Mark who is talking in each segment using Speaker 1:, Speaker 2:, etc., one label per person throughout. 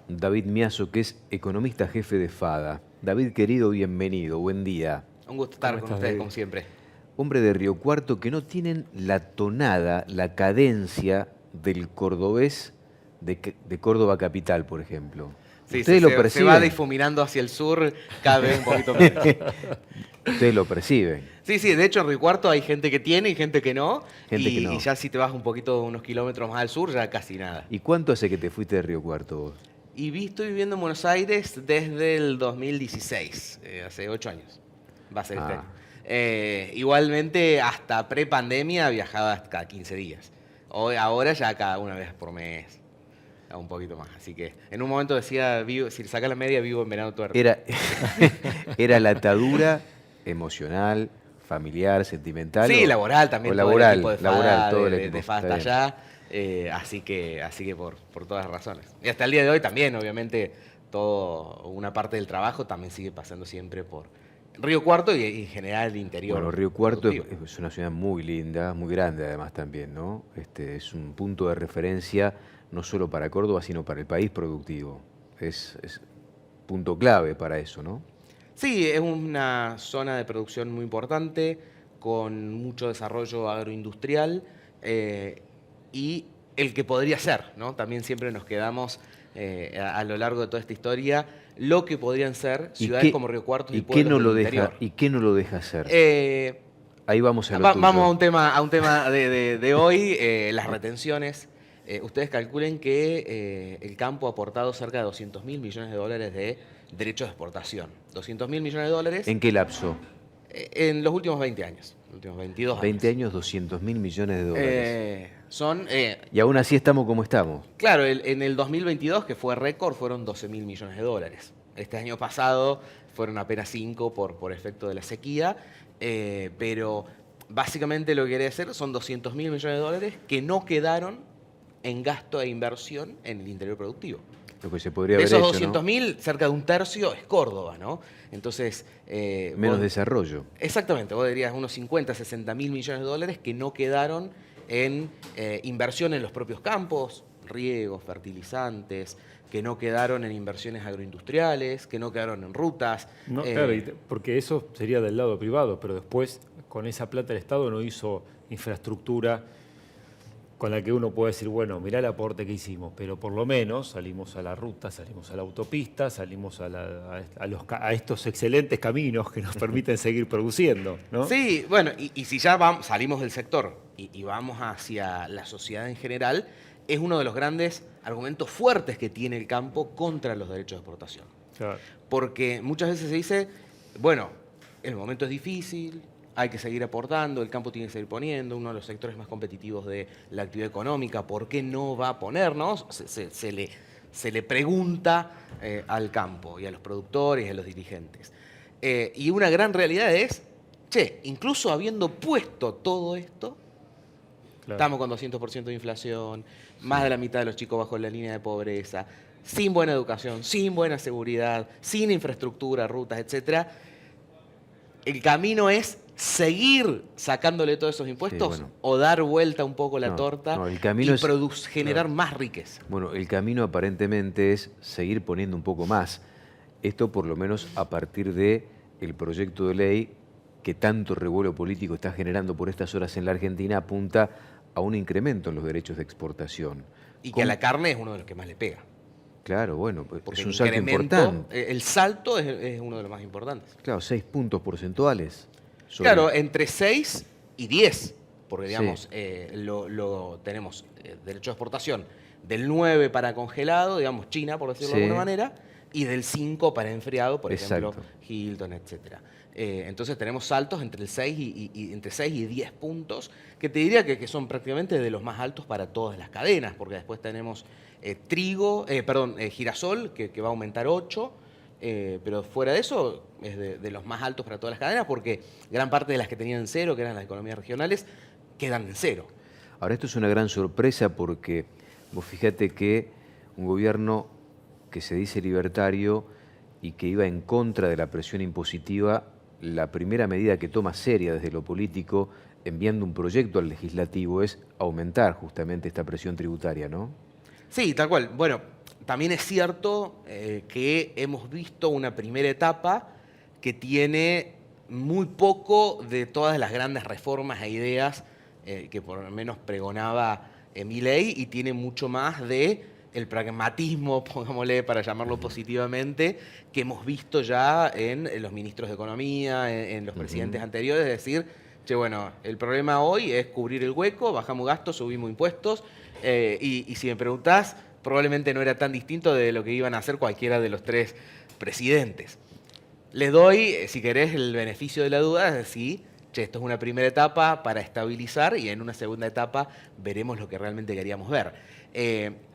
Speaker 1: David Miazo, que es economista jefe de FADA. David, querido, bienvenido, buen día.
Speaker 2: Un gusto estar
Speaker 3: ¿Cómo
Speaker 2: con
Speaker 3: estás,
Speaker 2: ustedes,
Speaker 3: David?
Speaker 2: como siempre.
Speaker 1: Hombre de Río Cuarto que no tienen la tonada, la cadencia del cordobés de Córdoba capital, por ejemplo.
Speaker 2: Sí,
Speaker 1: ¿Ustedes lo
Speaker 2: se va
Speaker 1: perciben?
Speaker 2: difuminando hacia el sur cada vez un poquito menos.
Speaker 1: Ustedes lo perciben.
Speaker 2: Sí, de hecho en Río Cuarto hay gente que tiene y gente que no.
Speaker 1: Gente que no.
Speaker 2: Y ya si te vas un poquito, unos kilómetros más al sur, ya casi nada.
Speaker 1: ¿Y cuánto hace que te fuiste de Río Cuarto vos?
Speaker 2: Estoy viviendo en Buenos Aires desde el 2016, hace 8 años. Va a ser este
Speaker 1: Ah.
Speaker 2: año. Igualmente, hasta pre-pandemia viajaba cada 15 días. Ahora ya cada una vez por mes, un poquito más. Así que en un momento decía, si sacas la media, vivo en verano todo el
Speaker 1: Era, era la atadura emocional, familiar, sentimental.
Speaker 2: Sí,
Speaker 1: o-
Speaker 2: laboral también,
Speaker 1: o
Speaker 2: todo
Speaker 1: laboral,
Speaker 2: el equipo de
Speaker 1: laboral,
Speaker 2: FADA,
Speaker 1: todo el
Speaker 2: de
Speaker 1: equipo.
Speaker 2: FADA
Speaker 1: Está
Speaker 2: hasta
Speaker 1: bien.
Speaker 2: allá. Así que por todas las razones. Y hasta el día de hoy también, obviamente, una parte del trabajo también sigue pasando siempre por Río Cuarto y en general el interior.
Speaker 1: Bueno, Río Cuarto
Speaker 2: productivo.
Speaker 1: es una ciudad muy linda, muy grande además también, ¿no? Es un punto de referencia no solo para Córdoba, sino para el país productivo. Es punto clave para eso, ¿no?
Speaker 2: Sí, es una zona de producción muy importante, con mucho desarrollo agroindustrial y el que podría ser, ¿no? También siempre nos quedamos a lo largo de toda esta historia lo que podrían ser
Speaker 1: ¿Y
Speaker 2: ciudades
Speaker 1: qué-
Speaker 2: como Río Cuarto y
Speaker 1: y qué
Speaker 2: pueblos
Speaker 1: no
Speaker 2: del
Speaker 1: lo deja,
Speaker 2: interior.
Speaker 1: y qué no lo deja hacer?
Speaker 2: Eh,
Speaker 1: Ahí vamos a lo tuyo.
Speaker 2: Vamos a un tema de hoy, las retenciones. Ustedes calculen que el campo ha aportado cerca de 200.000 millones de dólares de derechos de exportación. 200.000 millones de dólares
Speaker 1: ¿En qué lapso?
Speaker 2: en los últimos 20 años, los últimos 22
Speaker 1: 20
Speaker 2: años.
Speaker 1: años, 200.000 millones de dólares. Y aún así estamos como estamos.
Speaker 2: Claro, en el 2022, que fue récord, fueron 12.000 millones de dólares. Este año pasado fueron apenas 5 por efecto de la sequía, pero básicamente lo que quiere decir son 200.000 millones de dólares que no quedaron en gasto e inversión en el interior productivo.
Speaker 1: Lo que se podría
Speaker 2: De
Speaker 1: haber
Speaker 2: esos
Speaker 1: hecho, ¿no?
Speaker 2: 200.000, cerca de un tercio es Córdoba, ¿no? Entonces...
Speaker 1: Menos
Speaker 2: vos-
Speaker 1: desarrollo.
Speaker 2: Exactamente, vos dirías unos 50, 60.000 millones de dólares que no quedaron en inversión en los propios campos, riegos, fertilizantes, que no quedaron en inversiones agroindustriales, que no quedaron en rutas.
Speaker 3: No, claro, porque eso sería del lado privado, pero después con esa plata el Estado no hizo infraestructura con la que uno puede decir, bueno, mirá el aporte que hicimos, pero por lo menos salimos a la ruta, salimos a la autopista, salimos a estos excelentes caminos que nos permiten seguir produciendo, ¿no?
Speaker 2: Sí, bueno, y si ya salimos del sector y vamos hacia la sociedad en general, es uno de los grandes argumentos fuertes que tiene el campo contra los derechos de exportación.
Speaker 3: Claro.
Speaker 2: Porque muchas veces se dice, bueno, el momento es difícil, hay que seguir aportando, el campo tiene que seguir poniendo, uno de los sectores más competitivos de la actividad económica, ¿por qué no va a poner? ¿No? Se le pregunta al campo y a los productores y a los dirigentes. Y una gran realidad es, che, incluso habiendo puesto todo esto,
Speaker 3: Claro.
Speaker 2: estamos con 200% de inflación, más de la mitad de los chicos bajo la línea de pobreza, sin buena educación, sin buena seguridad, sin infraestructura, rutas, etcétera. El camino es seguir sacándole todos esos impuestos
Speaker 1: bueno.
Speaker 2: o dar vuelta un poco la
Speaker 1: No,
Speaker 2: torta
Speaker 1: no, el camino
Speaker 2: y
Speaker 1: es-
Speaker 2: generar más riqueza.
Speaker 1: Bueno, el camino aparentemente es seguir poniendo un poco más. Esto por lo menos a partir de el proyecto de ley que tanto revuelo político está generando por estas horas en la Argentina apunta a un incremento en los derechos de exportación.
Speaker 2: Y que a la carne es uno de los que más le pega.
Speaker 1: Claro, bueno, pues
Speaker 2: Porque
Speaker 1: es un
Speaker 2: el
Speaker 1: salto
Speaker 2: incremento,
Speaker 1: importante.
Speaker 2: el salto es uno de los más importantes.
Speaker 1: Claro, 6 puntos porcentuales. sobre-
Speaker 2: Claro, entre 6 y 10, porque
Speaker 1: Sí.
Speaker 2: digamos, tenemos derecho de exportación del 9 para congelado, digamos China, por decirlo de
Speaker 1: Sí.
Speaker 2: alguna manera, y del 5 para enfriado, por ejemplo,
Speaker 1: Exacto.
Speaker 2: Hilton, etc. Entonces tenemos saltos entre, entre 6 y 10 puntos, que te diría que son prácticamente de los más altos para todas las cadenas, porque después tenemos girasol, que va a aumentar 8, pero fuera de eso es de los más altos para todas las cadenas, porque gran parte de las que tenían cero, que eran las economías regionales, quedan en cero.
Speaker 1: Ahora, esto es una gran sorpresa porque vos fíjate que un gobierno que se dice libertario y que iba en contra de la presión impositiva, la primera medida que toma seria desde lo político, enviando un proyecto al legislativo, es aumentar justamente esta presión tributaria, ¿no?
Speaker 2: Sí, tal cual. Bueno, también es cierto que hemos visto una primera etapa que tiene muy poco de todas las grandes reformas e ideas que por lo menos pregonaba Milei, y tiene mucho más de el pragmatismo, pongámosle para llamarlo positivamente, que hemos visto ya en los ministros de Economía, en los presidentes anteriores, es decir, che, bueno, el problema hoy es cubrir el hueco, bajamos gastos, subimos impuestos, y si me preguntás, probablemente no era tan distinto de lo que iban a hacer cualquiera de los tres presidentes. Les doy, si querés, el beneficio de la duda, es decir, che, esto es una primera etapa para estabilizar y en una segunda etapa veremos lo que realmente queríamos ver.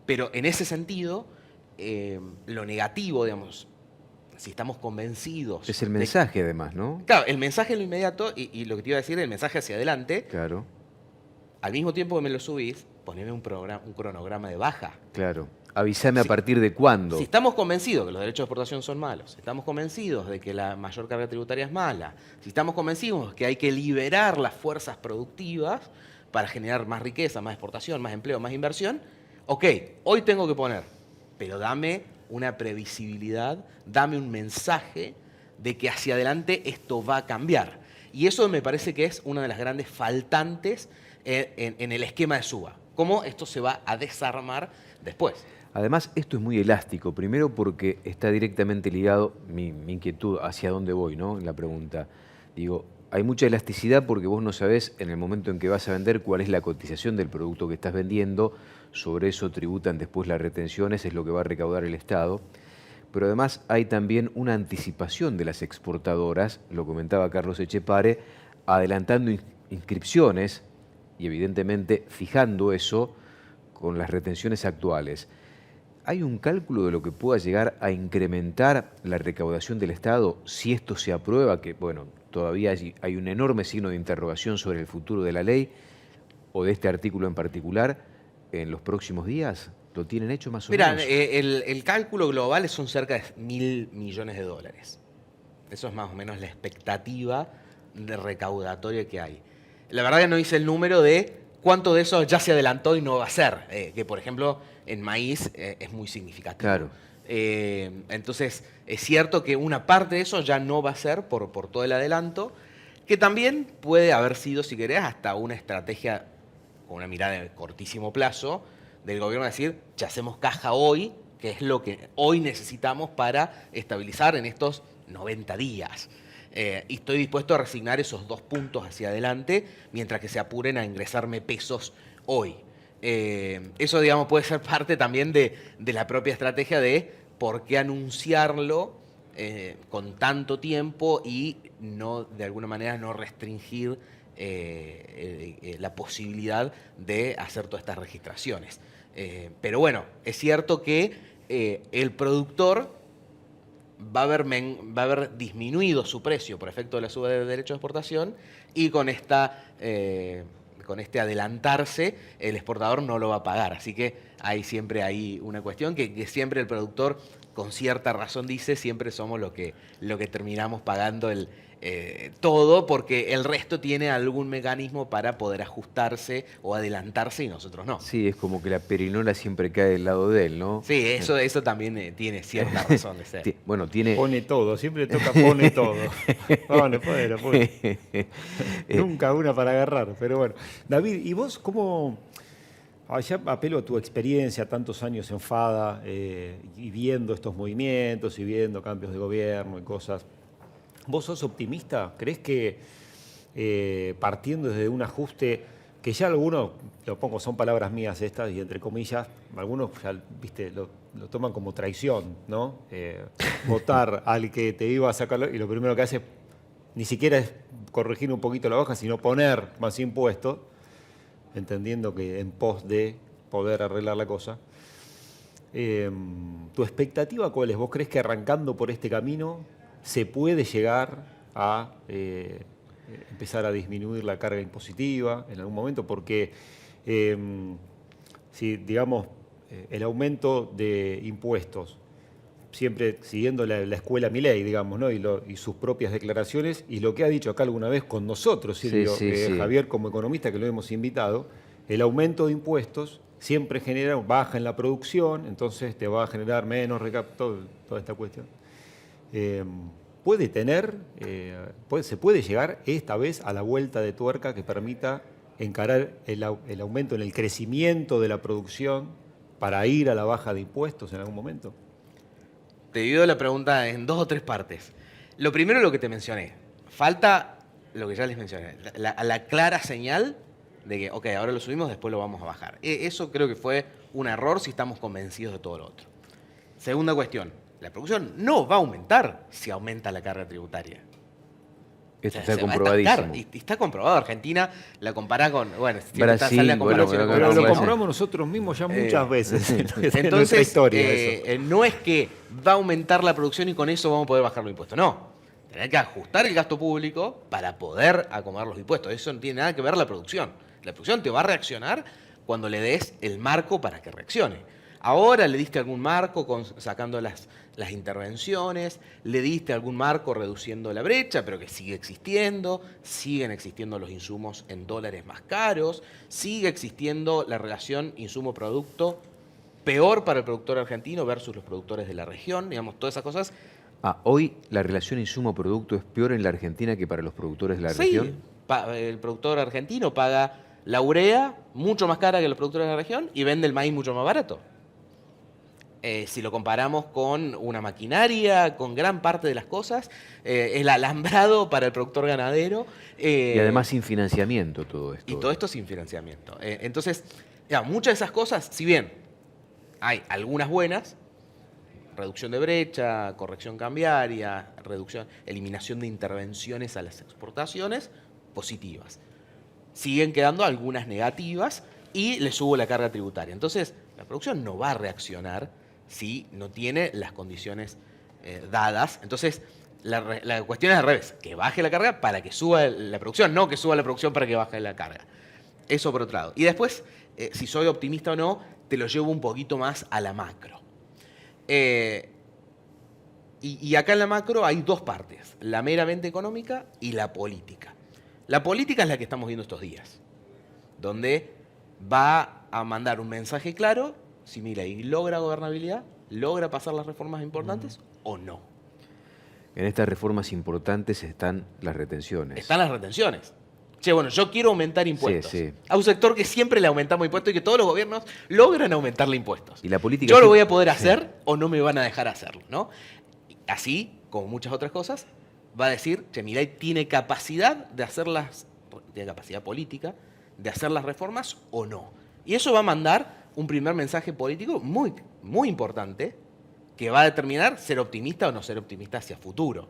Speaker 2: Pero en ese sentido, lo negativo, digamos, si estamos convencidos...
Speaker 1: Es el mensaje además, ¿no?
Speaker 2: Claro, el mensaje en lo inmediato y lo que te iba a decir, el mensaje hacia adelante.
Speaker 1: Claro,
Speaker 2: Al mismo tiempo que me lo subís, poneme un cronograma de baja.
Speaker 1: claro. Avísame a
Speaker 2: Sí.
Speaker 1: partir de cuándo.
Speaker 2: Si estamos convencidos que los derechos de exportación son malos, si estamos convencidos de que la mayor carga tributaria es mala, si estamos convencidos que hay que liberar las fuerzas productivas para generar más riqueza, más exportación, más empleo, más inversión, ok, hoy tengo que poner, pero dame una previsibilidad, dame un mensaje de que hacia adelante esto va a cambiar. Y eso me parece que es una de las grandes faltantes en el esquema de Suba. Cómo esto se va a desarmar después.
Speaker 1: Además, esto es muy elástico. Primero porque está directamente ligado, mi inquietud, hacia dónde voy, ¿no? En la pregunta. Digo, hay mucha elasticidad porque vos no sabés en el momento en que vas a vender cuál es la cotización del producto que estás vendiendo. Sobre eso tributan después las retenciones, es lo que va a recaudar el Estado. Pero además hay también una anticipación de las exportadoras, lo comentaba Carlos Echepare, adelantando inscripciones y evidentemente fijando eso con las retenciones actuales. ¿Hay un cálculo de lo que pueda llegar a incrementar la recaudación del Estado si esto se aprueba? Que, bueno, todavía hay un enorme signo de interrogación sobre el futuro de la ley o de este artículo en particular en los próximos días. ¿Lo tienen hecho más o
Speaker 2: Mirá,
Speaker 1: menos?
Speaker 2: el cálculo global son cerca de 1.000 millones de dólares. Eso es más o menos la expectativa de recaudatoria que hay. La verdad que no hice el número de cuánto de eso ya se adelantó y no va a ser. Que, por ejemplo, en maíz es muy significativo.
Speaker 1: Claro.
Speaker 2: Entonces, es cierto que una parte de eso ya no va a ser por todo el adelanto, que también puede haber sido, si querés, hasta una estrategia con una mirada de cortísimo plazo del gobierno, decir, ya hacemos caja hoy, que es lo que hoy necesitamos para estabilizar en estos 90 días. Y estoy dispuesto a resignar esos 2 puntos hacia adelante mientras que se apuren a ingresarme pesos hoy. Eso, digamos, puede ser parte también de la propia estrategia de por qué anunciarlo con tanto tiempo y no, de alguna manera, no restringir la posibilidad de hacer todas estas registraciones. Pero bueno, es cierto que el productor va a haber disminuido su precio por efecto de la suba de derechos de exportación y con este adelantarse el exportador no lo va a pagar. Así que siempre hay una cuestión que siempre el productor, con cierta razón, dice, siempre somos lo que terminamos pagando todo, porque el resto tiene algún mecanismo para poder ajustarse o adelantarse y nosotros no.
Speaker 1: Sí, es como que la perinola siempre cae del lado de él, ¿no?
Speaker 2: Sí, eso también tiene cierta razón de ser.
Speaker 1: Bueno, tiene...
Speaker 3: Pone todo, siempre toca pone todo. Pone. Nunca una para agarrar, pero bueno. David, ¿y vos cómo...? Ya apelo a tu experiencia, tantos años en FADA, y viendo estos movimientos y viendo cambios de gobierno y cosas. ¿Vos sos optimista? ¿Crees que partiendo desde un ajuste, que ya algunos, lo pongo, son palabras mías estas y entre comillas, algunos ya, viste, lo toman como traición, ¿no? Votar al que te iba a sacar y lo primero que hace ni siquiera es corregir un poquito la hoja, sino poner más impuestos, entendiendo que en pos de poder arreglar la cosa. ¿Tu expectativa cuál es? ¿Vos crees que arrancando por este camino se puede llegar a empezar a disminuir la carga impositiva en algún momento? Porque si, digamos, el aumento de impuestos, siempre siguiendo la escuela Milei, digamos, ¿no? y sus propias declaraciones, y lo que ha dicho acá alguna vez con nosotros, Silvio,
Speaker 1: Sí.
Speaker 3: Javier como economista, que lo hemos invitado, el aumento de impuestos siempre genera baja en la producción, entonces te va a generar menos toda esta cuestión. Se puede llegar esta vez a la vuelta de tuerca que permita encarar el aumento en el crecimiento de la producción para ir a la baja de impuestos en algún momento.
Speaker 2: Te divido la pregunta en 2 o 3 partes. Lo primero, lo que te mencioné. Falta lo que ya les mencioné, la clara señal de que, ok, ahora lo subimos, después lo vamos a bajar. Eso creo que fue un error si estamos convencidos de todo lo otro. Segunda cuestión, la producción no va a aumentar si aumenta la carga tributaria.
Speaker 1: Esto
Speaker 2: O sea,
Speaker 1: está
Speaker 2: se va a
Speaker 1: comprobadísimo.
Speaker 2: estancar. Y está comprobado. Argentina la compará con, bueno,
Speaker 1: Brasil,
Speaker 2: sale la comparación
Speaker 1: bueno,
Speaker 2: con
Speaker 3: Pero lo
Speaker 2: Brasil.
Speaker 3: comprobamos nosotros mismos ya muchas veces en nuestra
Speaker 2: Entonces,
Speaker 3: historia. Eso.
Speaker 2: no es que va a aumentar la producción y con eso vamos a poder bajar los impuestos. No. Tenés que ajustar el gasto público para poder acomodar los impuestos. Eso no tiene nada que ver la producción. La producción te va a reaccionar cuando le des el marco para que reaccione. Ahora le diste algún marco sacando las intervenciones, le diste algún marco reduciendo la brecha, pero que sigue existiendo, siguen existiendo los insumos en dólares más caros, sigue existiendo la relación insumo-producto peor para el productor argentino versus los productores de la región, digamos, todas esas cosas.
Speaker 1: Hoy la relación insumo-producto es peor en la Argentina que para los productores de la
Speaker 2: Sí,
Speaker 1: región.
Speaker 2: el productor argentino paga la urea mucho más cara que los productores de la región y vende el maíz mucho más barato. Si lo comparamos con una maquinaria, con gran parte de las cosas, el alambrado para el productor ganadero.
Speaker 1: Y además sin financiamiento todo esto.
Speaker 2: Y todo esto sin financiamiento. Entonces, ya, muchas de esas cosas, si bien hay algunas buenas, reducción de brecha, corrección cambiaria, eliminación de intervenciones a las exportaciones, positivas. Siguen quedando algunas negativas y le subo la carga tributaria. Entonces, la producción no va a reaccionar si no tiene las condiciones dadas. Entonces, la cuestión es al revés, que baje la carga para que suba la producción, no que suba la producción para que baje la carga. Eso por otro lado. Y después, si soy optimista o no, te lo llevo un poquito más a la macro. Y acá en la macro hay 2 partes, la meramente económica y la política. La política es la que estamos viendo estos días, donde va a mandar un mensaje claro si Milei logra gobernabilidad, logra pasar las reformas importantes o no.
Speaker 1: En estas reformas importantes están las retenciones.
Speaker 2: Están las retenciones. Che, bueno, yo quiero aumentar impuestos.
Speaker 1: Sí.
Speaker 2: A un sector que siempre le aumentamos impuestos y que todos los gobiernos logran aumentarle impuestos.
Speaker 1: Y la política
Speaker 2: yo lo
Speaker 1: sí-
Speaker 2: voy a poder hacer o no me van a dejar hacerlo, ¿no? Así, como muchas otras cosas, va a decir, che, Milei tiene capacidad tiene capacidad política de hacer las reformas o no. Y eso va a mandar un primer mensaje político muy, muy importante que va a determinar ser optimista o no ser optimista hacia futuro.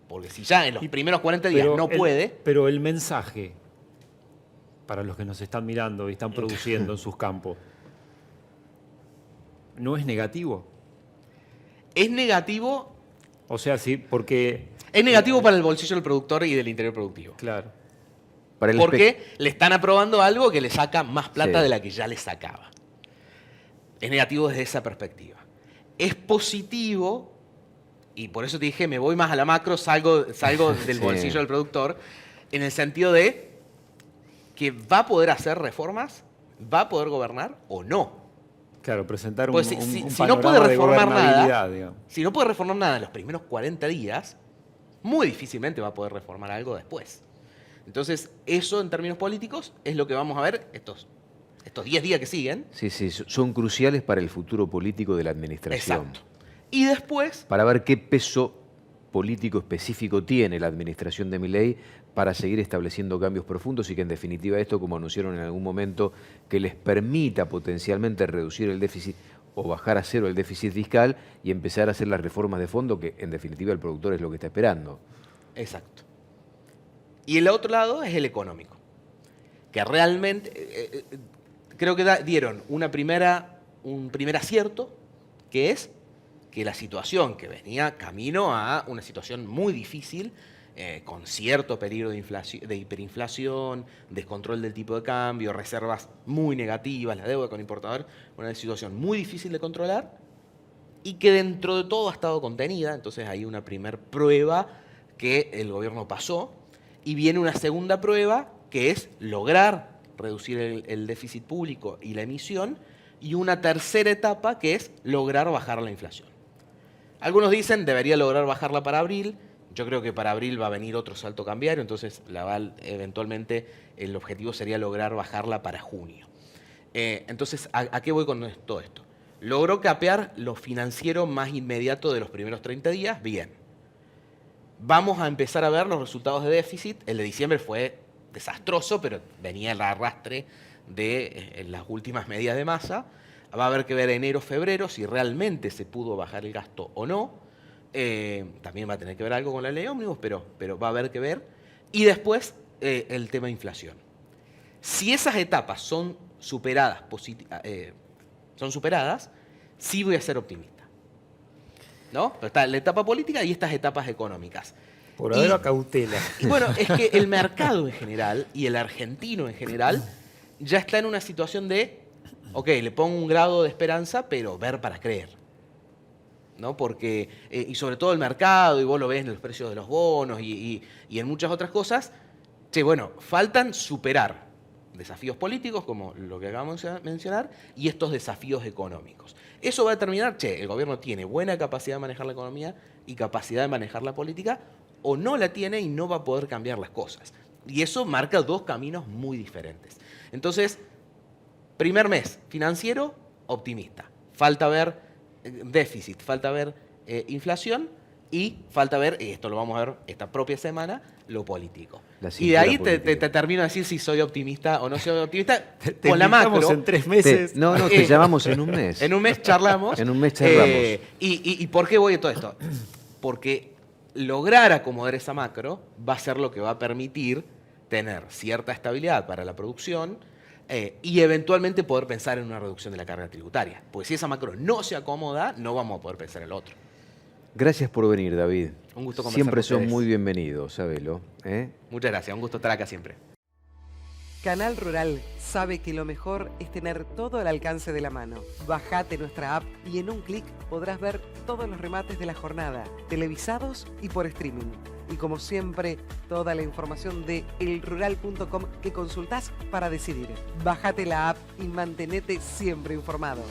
Speaker 2: Porque si ya en los primeros 40 días no puede...
Speaker 3: Pero el mensaje, para los que nos están mirando y están produciendo en sus campos, ¿no es negativo?
Speaker 2: Es negativo...
Speaker 3: O sea, sí, porque...
Speaker 2: Es negativo para el bolsillo del productor y del interior productivo.
Speaker 3: Claro.
Speaker 1: Para el
Speaker 2: Porque le están aprobando algo que le saca más plata
Speaker 1: Sí.
Speaker 2: de la que ya le sacaba. Es negativo desde esa perspectiva. Es positivo, y por eso te dije, me voy más a la macro, salgo del
Speaker 1: Sí.
Speaker 2: bolsillo del productor, en el sentido de que va a poder hacer reformas, va a poder gobernar o no.
Speaker 3: Claro, presentar
Speaker 2: Pues
Speaker 3: un
Speaker 2: si no
Speaker 3: panorama
Speaker 2: puede
Speaker 3: de
Speaker 2: reformar
Speaker 3: gobernabilidad,
Speaker 2: nada,
Speaker 3: digamos.
Speaker 2: si no puede reformar nada en los primeros 40 días, muy difícilmente va a poder reformar algo después. Entonces, eso en términos políticos es lo que vamos a ver estos 10 días que siguen.
Speaker 1: Sí, son cruciales para el futuro político de la administración.
Speaker 2: Exacto. Y después,
Speaker 1: Para ver qué peso político específico tiene la administración de Milei para seguir estableciendo cambios profundos y que en definitiva esto, como anunciaron en algún momento, que les permita potencialmente reducir el déficit o bajar a cero el déficit fiscal y empezar a hacer las reformas de fondo que en definitiva el productor es lo que está esperando.
Speaker 2: exacto. Y el otro lado es el económico, que realmente creo que dieron un primer acierto, que es que la situación que venía camino a una situación muy difícil, con cierto peligro de hiperinflación, descontrol del tipo de cambio, reservas muy negativas, la deuda con importadores, una situación muy difícil de controlar y que dentro de todo ha estado contenida. Entonces hay una primer prueba que el gobierno pasó y viene una segunda prueba que es lograr reducir el déficit público y la emisión, y una tercera etapa que es lograr bajar la inflación. Algunos dicen debería lograr bajarla para abril. Yo creo que para abril va a venir otro salto cambiario, entonces eventualmente el objetivo sería lograr bajarla para junio. Entonces, ¿a qué voy con todo esto? Logró capear lo financiero más inmediato de los primeros 30 días, bien. Vamos a empezar a ver los resultados de déficit. El de diciembre fue desastroso, pero venía el arrastre de las últimas medidas de Massa. Va a haber que ver enero, febrero, si realmente se pudo bajar el gasto o no. También va a tener que ver algo con la ley ómnibus, pero va a haber que ver. Y después el tema de inflación. Si esas etapas son superadas, sí voy a ser optimista, ¿no? Pero está la etapa política y estas etapas económicas.
Speaker 3: Por ahora cautela.
Speaker 2: Y bueno, es que el mercado en general y el argentino en general ya está en una situación de, ok, le pongo un grado de esperanza, pero ver para creer, ¿no? Porque, y sobre todo el mercado, y vos lo ves en los precios de los bonos y en muchas otras cosas, bueno, faltan superar desafíos políticos, como lo que acabamos de mencionar, y estos desafíos económicos. Eso va a determinar, el gobierno tiene buena capacidad de manejar la economía y capacidad de manejar la política, o no la tiene y no va a poder cambiar las cosas. Y eso marca dos caminos muy diferentes. Entonces, primer mes, financiero, optimista. Falta ver déficit, falta ver inflación y falta ver, y esto lo vamos a ver esta propia semana, lo político. Y de ahí te termino de decir si soy optimista o no soy optimista. Con la macro.
Speaker 3: En 3 meses.
Speaker 1: Te llamamos en un mes.
Speaker 2: En un mes charlamos.
Speaker 1: En un mes charlamos.
Speaker 2: ¿Y por qué voy a todo esto? Porque lograr acomodar esa macro va a ser lo que va a permitir tener cierta estabilidad para la producción y eventualmente poder pensar en una reducción de la carga tributaria. Porque si esa macro no se acomoda, no vamos a poder pensar en el otro.
Speaker 1: Gracias por venir, David.
Speaker 2: Un gusto conversar
Speaker 1: Siempre
Speaker 2: con
Speaker 1: sos
Speaker 2: ustedes.
Speaker 1: muy bienvenido, sabelo.
Speaker 2: Muchas gracias, un gusto estar acá siempre.
Speaker 4: Canal Rural sabe que lo mejor es tener todo al alcance de la mano. Bajate nuestra app y en un clic podrás ver todos los remates de la jornada, televisados y por streaming. Y como siempre, toda la información de elrural.com que consultás para decidir. Bájate la app y mantenete siempre informado.